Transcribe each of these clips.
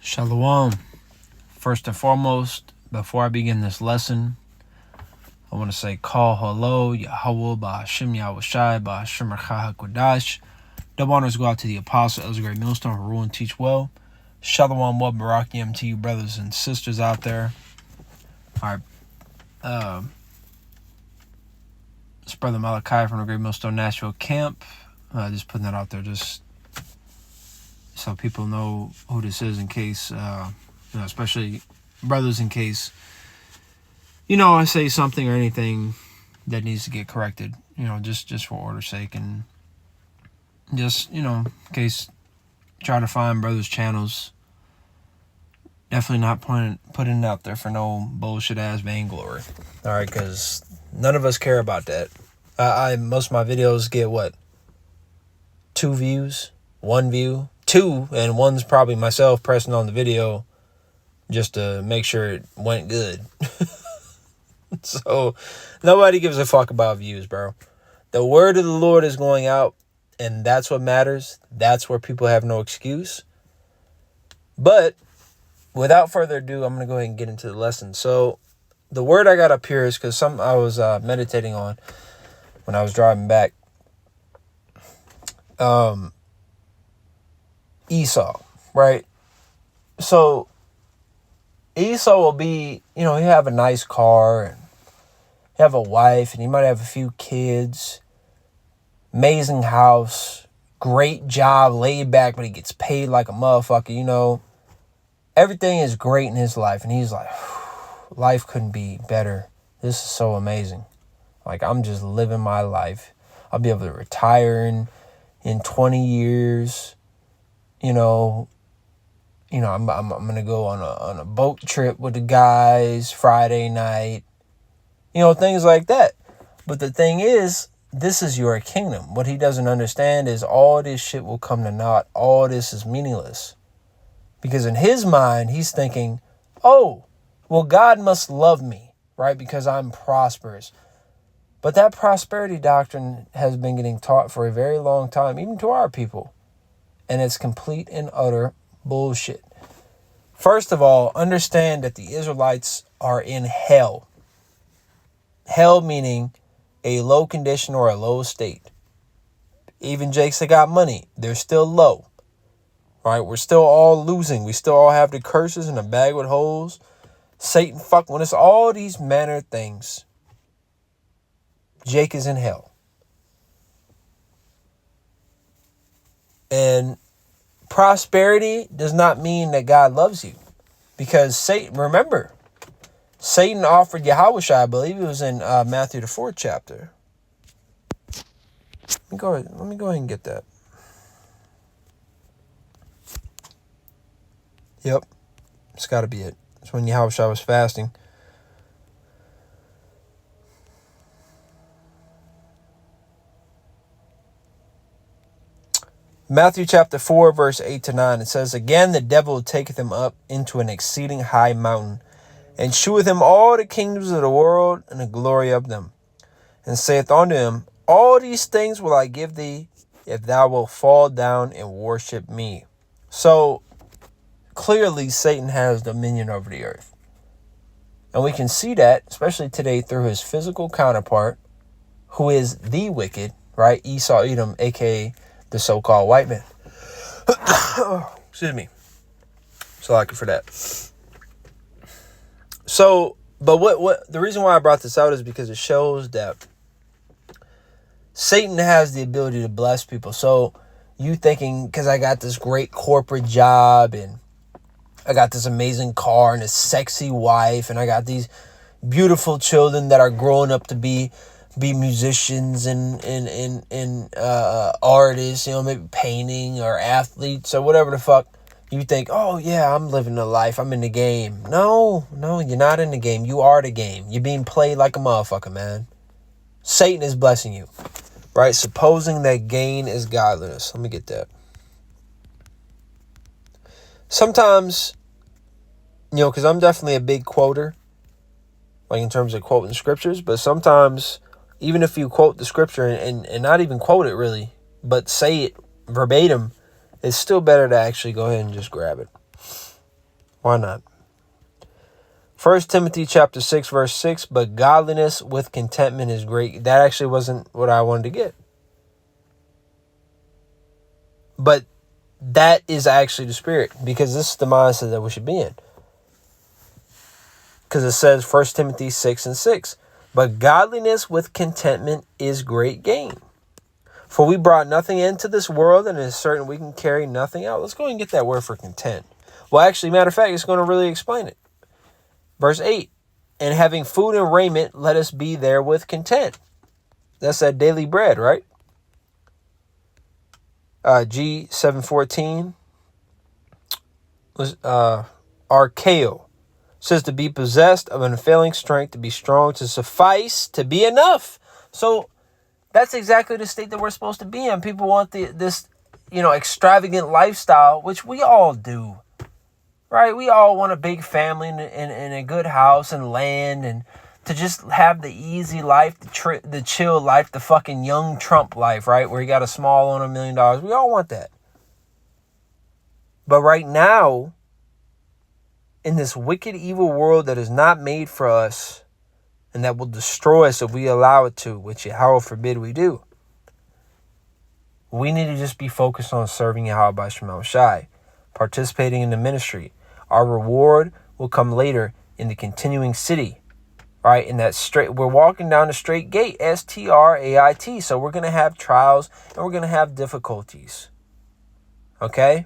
Shalom. First and foremost, before I begin this lesson, I want to say call hello, Yahweh, Ba'ashim Yahushai, Ba'ashim Recha HaKodash. Double honors go out to the Apostle, Elder Great Millstone, who rule and teach well. Shalom, what Barakiam to you brothers and sisters out there. All right. It's Brother Malachi from the Great Millstone Nashville camp. Just putting that out there just so people know who this is in case, especially brothers, in case, I say something or anything that needs to get corrected, just for order's sake, and just, in case, try to find brothers' channels. Definitely not putting it out there for no bullshit-ass vainglory. All right, because none of us care about that. Most of my videos get, 2 views? 1 view? 2, and one's probably myself pressing on the video just to make sure it went good. So, nobody gives a fuck about views, bro. The word of the Lord is going out, and that's what matters. That's where people have no excuse. But, without further ado, I'm going to go ahead and get into the lesson. So, the word I got up here is because something I was meditating on when I was driving back. Esau, right? So Esau will be, he have a nice car and he have a wife and he might have a few kids, amazing house, great job, laid back, but he gets paid like a motherfucker, Everything is great in his life, and he's like, life couldn't be better. This is so amazing. Like, I'm just living my life. I'll be able to retire in 20 years. I'm gonna go on a boat trip with the guys Friday night, things like that. But the thing is, this is your kingdom. What he doesn't understand is all this shit will come to naught. All this is meaningless, because in his mind, he's thinking, oh, well, God must love me, right? Because I'm prosperous. But that prosperity doctrine has been getting taught for a very long time, even to our people. And it's complete and utter bullshit. First of all, understand that the Israelites are in hell. Hell meaning a low condition or a low state. Even Jakes that got money, they're still low. Right? We're still all losing. We still all have the curses in a bag with holes. Satan fuck. When it's all these manner of things, Jake is in hell. And prosperity does not mean that God loves you. Because Satan offered Yahushua, I believe it was in Matthew the 4th chapter. Let me go ahead and get that. Yep. It's got to be it. It's when Yahushua was fasting. Matthew chapter 4, verse 8-9, it says, Again, the devil taketh him up into an exceeding high mountain, and sheweth him all the kingdoms of the world and the glory of them, and saith unto him, All these things will I give thee, if thou wilt fall down and worship me. So, clearly, Satan has dominion over the earth. And we can see that, especially today, through his physical counterpart, who is the wicked, right? Esau, Edom, a.k.a. the so-called white man. Excuse me. So I like it for that. So, but what the reason why I brought this out is because it shows that Satan has the ability to bless people. So you thinking, because I got this great corporate job and I got this amazing car and a sexy wife and I got these beautiful children that are growing up to be musicians and artists, maybe painting or athletes or whatever the fuck. You think, oh yeah, I'm living the life. I'm in the game. No, you're not in the game. You are the game. You're being played like a motherfucker, man. Satan is blessing you, right? Supposing that gain is godliness. Let me get that. Sometimes, because I'm definitely a big quoter, like in terms of quoting scriptures, but sometimes even if you quote the scripture and not even quote it really, but say it verbatim, it's still better to actually go ahead and just grab it. Why not? 1 Timothy chapter 6, verse 6, but godliness with contentment is great. That actually wasn't what I wanted to get. But that is actually the spirit, because this is the mindset that we should be in. Because it says 1 Timothy 6 and 6, but godliness with contentment is great gain. For we brought nothing into this world, and it is certain we can carry nothing out. Let's go and get that word for content. Well, actually, matter of fact, it's going to really explain it. Verse 8, and having food and raiment, let us be therewith content. That's that daily bread, right? G 7:14 was archeo. Says to be possessed of an unfailing strength, to be strong, to suffice, to be enough. So that's exactly the state that we're supposed to be in. People want this extravagant lifestyle, which we all do. Right? We all want a big family and a good house and land, and to just have the easy life, the chill life, the fucking young Trump life, right? Where you got a small loan of $1 million. We all want that. But right now, in this wicked, evil world that is not made for us and that will destroy us if we allow it to, which Yahweh forbid we do, we need to just be focused on serving Yahweh by Shema Shai, participating in the ministry. Our reward will come later in the continuing city, right? In that straight, we're walking down the straight gate, STRAIT. So we're going to have trials and we're going to have difficulties. Okay?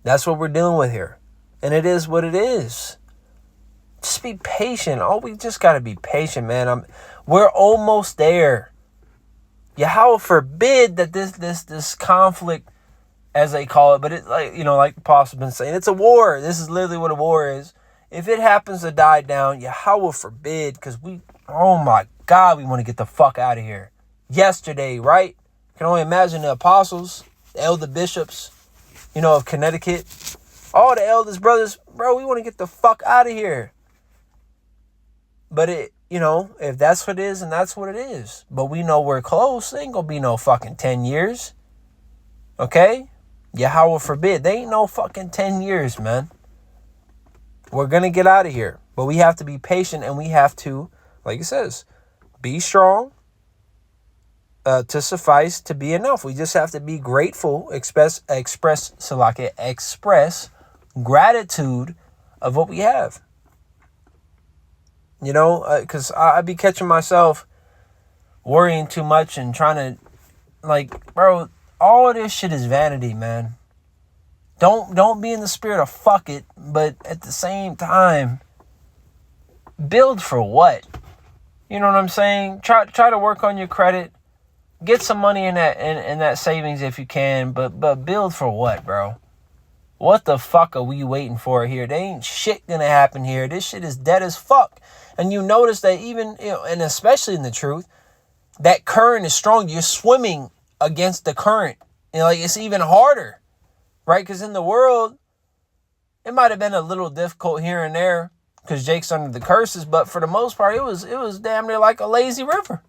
That's what we're dealing with here. And it is what it is. Just be patient. Oh, we just got to be patient, man. We're almost there. Yahweh forbid that this conflict, as they call it, but it's like the Apostle been saying, it's a war. This is literally what a war is. If it happens to die down, Yahweh forbid, because oh my God, we want to get the fuck out of here. Yesterday, right? You can only imagine the apostles, the elder bishops, of Connecticut. All the eldest brothers, bro, we want to get the fuck out of here. But if that's what it is, and that's what it is. But we know we're close. There ain't gonna be no fucking 10 years. Okay? Yahweh forbid. They ain't no fucking 10 years, man. We're going to get out of here. But we have to be patient, and we have to, like it says, be strong, to suffice, to be enough. We just have to be grateful, express gratitude of what we have. Because I be catching myself worrying too much and trying to, bro, all of this shit is vanity, man. Don't be in the spirit of fuck it, but at the same time, build for what? You know what I'm saying? Try to work on your credit. Get some money in that savings if you can, but build for what, bro? What the fuck are we waiting for here? There ain't shit gonna happen here. This shit is dead as fuck. And you notice that even, and especially in the truth, that current is strong. You're swimming against the current. It's even harder, right? Because in the world, it might have been a little difficult here and there because Jake's under the curses, but for the most part, it was damn near like a lazy river.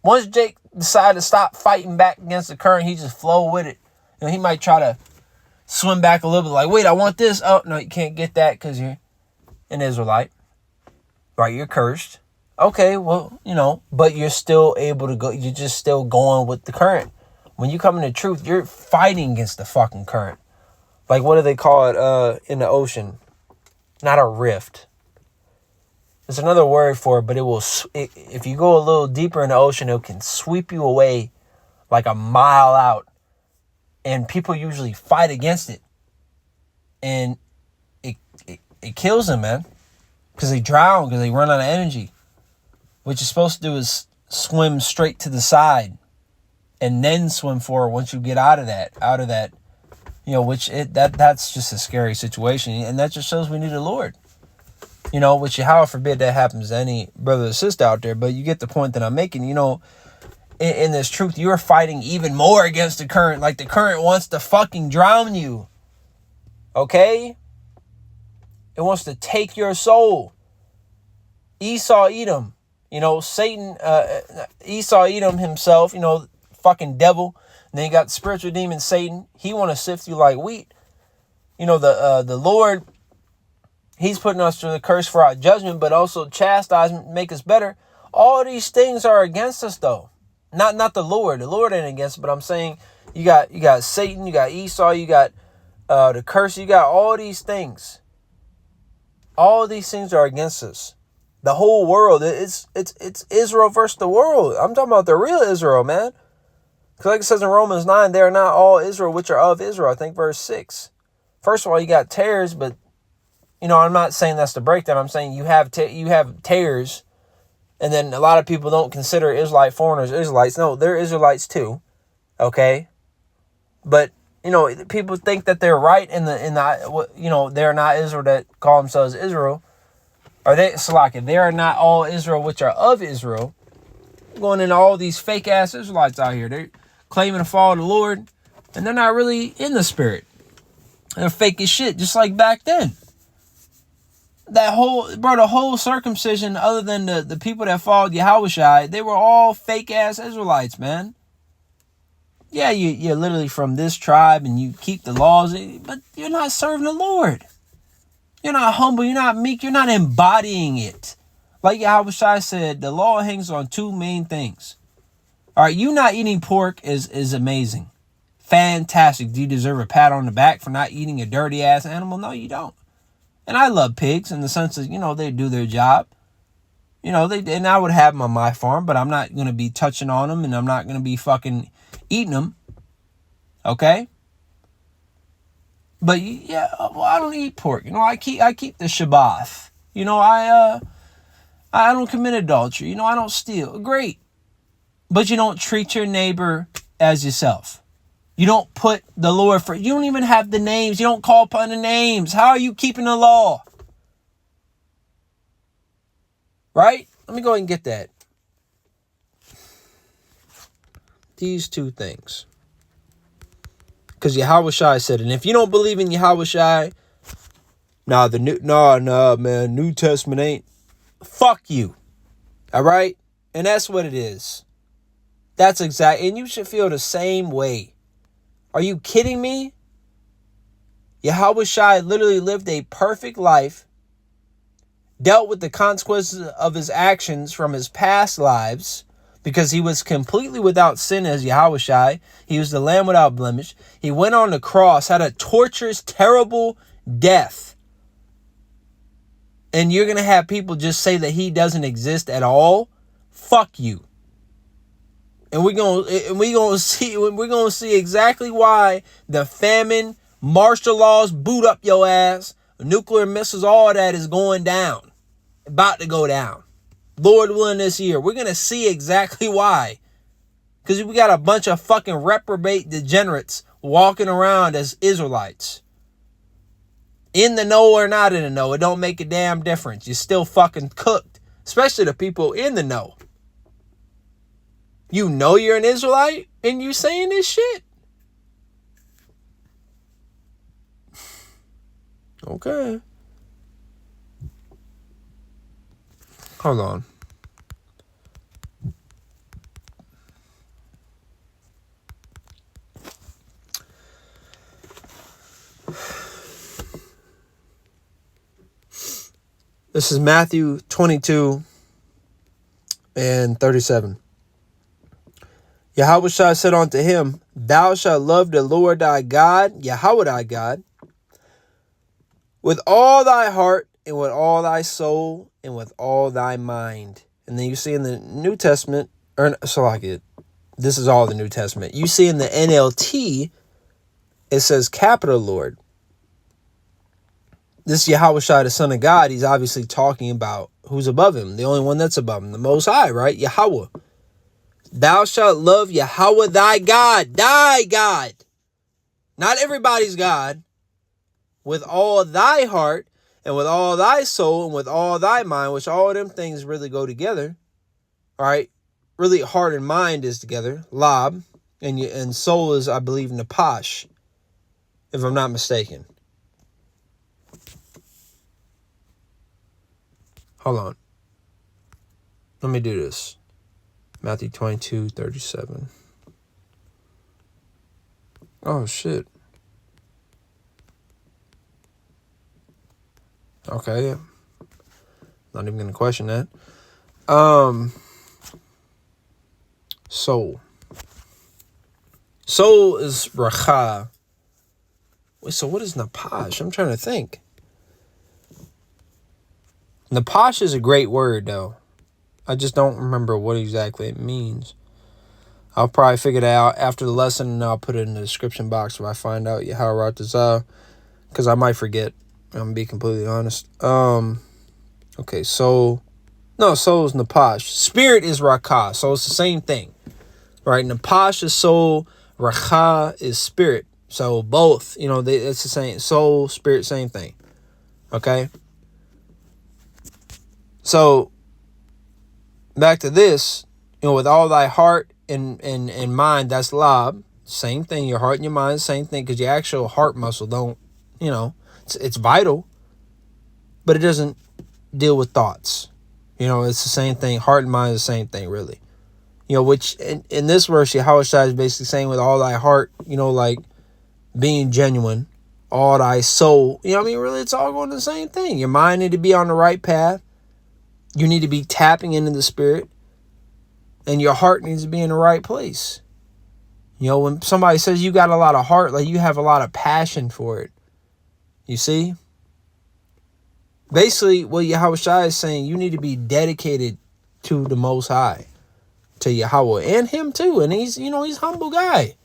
Once Jake decided to stop fighting back against the current, he just flow with it. He might try to swim back a little bit, like, wait, I want this. Oh, no, you can't get that because you're an Israelite, right? You're cursed. Okay, well, but you're still able to go. You're just still going with the current. When you come into truth, you're fighting against the fucking current. Like, what do they call it in the ocean? Not a rift. There's another word for it, but if you go a little deeper in the ocean, it can sweep you away like a mile out. And people usually fight against it. And it kills them, man. Because they drown, because they run out of energy. What you're supposed to do is swim straight to the side. And then swim forward once you get out of that. That's just a scary situation. And that just shows we need the Lord. Which Yahweh forbid that happens to any brother or sister out there. But you get the point that I'm making. In this truth, you're fighting even more against the current. Like the current wants to fucking drown you. Okay? It wants to take your soul. Esau, Edom. Satan, Esau, Edom himself, fucking devil. And then you got the spiritual demon, Satan. He want to sift you like wheat. the Lord, he's putting us through the curse for our judgment, but also chastisement, make us better. All these things are against us, though. Not the Lord. The Lord ain't against us, but I'm saying you got Satan, you got Esau, you got the curse, you got all these things. All these things are against us. The whole world, it's Israel versus the world. I'm talking about the real Israel, man. Because like it says in Romans 9, they are not all Israel which are of Israel. I think verse 6. First of all, you got tares, but I'm not saying that's the breakdown. I'm saying you have tares, and then a lot of people don't consider Israelite foreigners Israelites. No, they're Israelites too. Okay, but people think that they're right in the they're not Israel that call themselves Israel. Are they Salaki? They are not all Israel which are of Israel. Going into all these fake ass Israelites out here. They're claiming to follow the Lord, and they're not really in the spirit. They're fake as shit, just like back then. The whole circumcision, other than the people that followed Yahushua, they were all fake ass Israelites, man. Yeah, you're literally from this tribe and you keep the laws, but you're not serving the Lord. You're not humble, you're not meek, you're not embodying it. Like Yahushua said, the law hangs on two main things. All right, you not eating pork is amazing. Fantastic. Do you deserve a pat on the back for not eating a dirty ass animal? No, you don't. And I love pigs in the sense that, they do their job. And I would have them on my farm, but I'm not going to be touching on them and I'm not going to be fucking eating them. Okay? But yeah, well, I don't eat pork. I keep the Shabbat. I don't commit adultery. I don't steal. Great. But you don't treat your neighbor as yourself. You don't put the Lord first. You don't even have the names. You don't call upon the names. How are you keeping the law? Right? Let me go ahead and get that. These two things. Because Yahushua said, and if you don't believe in Yahushua, man, New Testament ain't. Fuck you. All right? And that's what it is. That's exactly, and you should feel the same way. Are you kidding me? Yahushua literally lived a perfect life, dealt with the consequences of his actions from his past lives, because he was completely without sin as Yahushua. He was the lamb without blemish. He went on the cross, had a torturous, terrible death. And you're going to have people just say that he doesn't exist at all? Fuck you. And we're going to see exactly why the famine, martial laws, boot up your ass, nuclear missiles, all that is going down. About to go down. Lord willing this year. We're going to see exactly why. Because we got a bunch of fucking reprobate degenerates walking around as Israelites. In the know or not in the know, it don't make a damn difference. You're still fucking cooked. Especially the people in the know. You know you're an Israelite and you saying this shit? Okay. Hold on. This is Matthew 22 and 37. Yahushua said unto him, Thou shalt love the Lord thy God, Yahweh thy God, with all thy heart and with all thy soul and with all thy mind. And then you see in the New Testament, this is all the New Testament. You see in the NLT, it says capital Lord. This Yahushua, the Son of God, he's obviously talking about who's above him. The only one that's above him, the Most High, right? Yahweh. Thou shalt love Yahweh thy God. Thy God. Not everybody's God. With all thy heart and with all thy soul and with all thy mind, which all of them things really go together. All right. Really heart and mind is together. Lab. And soul is, I believe, Napash. If I'm not mistaken. Hold on. Let me do this. Matthew 22, 37. Oh, shit. Okay. Not even going to question that. Soul. Soul is racha. Wait, so what is napash? I'm trying to think. Napash is a great word, though. I just don't remember what exactly it means. I'll probably figure that out after the lesson, and I'll put it in the description box if I find out how to write this out, because I might forget. I'm going to be completely honest. Okay, soul. No, soul is napash. Spirit is rakah, so it's the same thing. Right? Napash is soul, rakah is spirit. So both, it's the same. Soul, spirit, same thing. Okay? So, back to this, with all thy heart and mind, that's lab. Same thing. Your heart and your mind, same thing, because your actual heart muscle don't, it's vital, but it doesn't deal with thoughts. It's the same thing. Heart and mind is the same thing, really. Which in this verse, Yahweh Shai is basically saying with all thy heart, like being genuine, all thy soul. Really, it's all going to the same thing. Your mind need to be on the right path. You need to be tapping into the spirit. And your heart needs to be in the right place. When somebody says you got a lot of heart, like you have a lot of passion for it. You see? Basically, what Yahweh Shai is saying, you need to be dedicated to the Most High. To Yahweh. And him too. And he's a humble guy.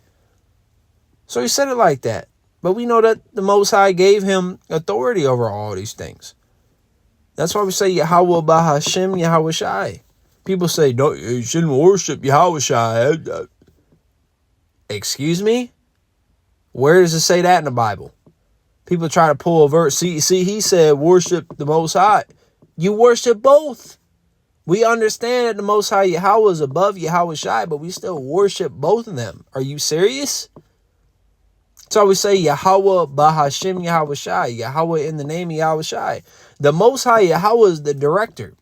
So he said it like that. But we know that the Most High gave him authority over all these things. That's why we say Yahweh Bahashem Yahweh Shai. People say, no, you shouldn't worship Yahweh Shai. Excuse me? Where does it say that in the Bible? People try to pull a verse. See, he said worship the Most High. You worship both. We understand that the Most High Yahweh is above Yahweh Shai, but we still worship both of them. Are you serious? So we say Yahweh Bahashem Yahweh Shai. Yahweh in the name of Yahweh Shai. The Most High Yahweh is the director.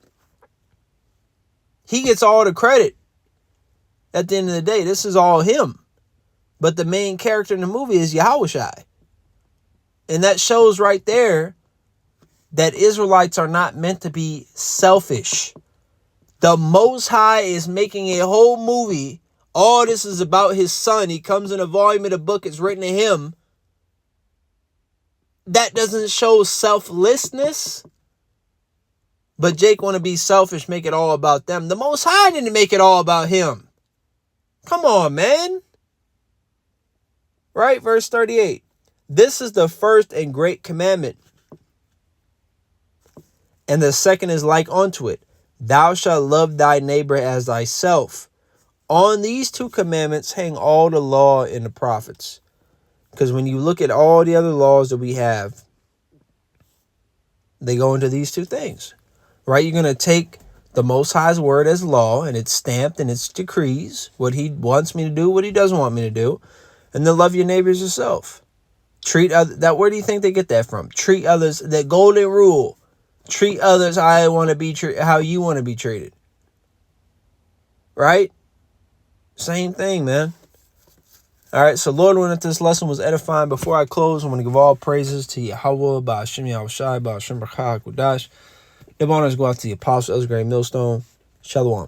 He gets all the credit. At the end of the day, this is all him. But the main character in the movie is Yahweh Shai. And that shows right there that Israelites are not meant to be selfish. The Most High is making a whole movie. All this is about his son. He comes in a volume of the book. It's written to him. That doesn't show selflessness. But Jake want to be selfish, make it all about them. The Most High didn't make it all about him. Come on, man. Right? Verse 38. This is the first and great commandment. And the second is like unto it. Thou shalt love thy neighbor as thyself. On these two commandments hang all the law and the prophets. Because when you look at all the other laws that we have, they go into these two things. Right? You're going to take the Most High's word as law, and it's stamped and it's decrees, what he wants me to do, what he doesn't want me to do. And then love your neighbors yourself. Treat others. Where do you think they get that from? Treat others. That golden rule. Treat others how you want to be treated. Right? Same thing, man. All right, so Lord, when this lesson was edifying, before I close, I'm going to give all praises to Yahweh, Ba'ashem Yahweh Shai, Ba'ashem B'chai HaKudash. The honors go out to the Apostle Ezra Millstone. Shalom.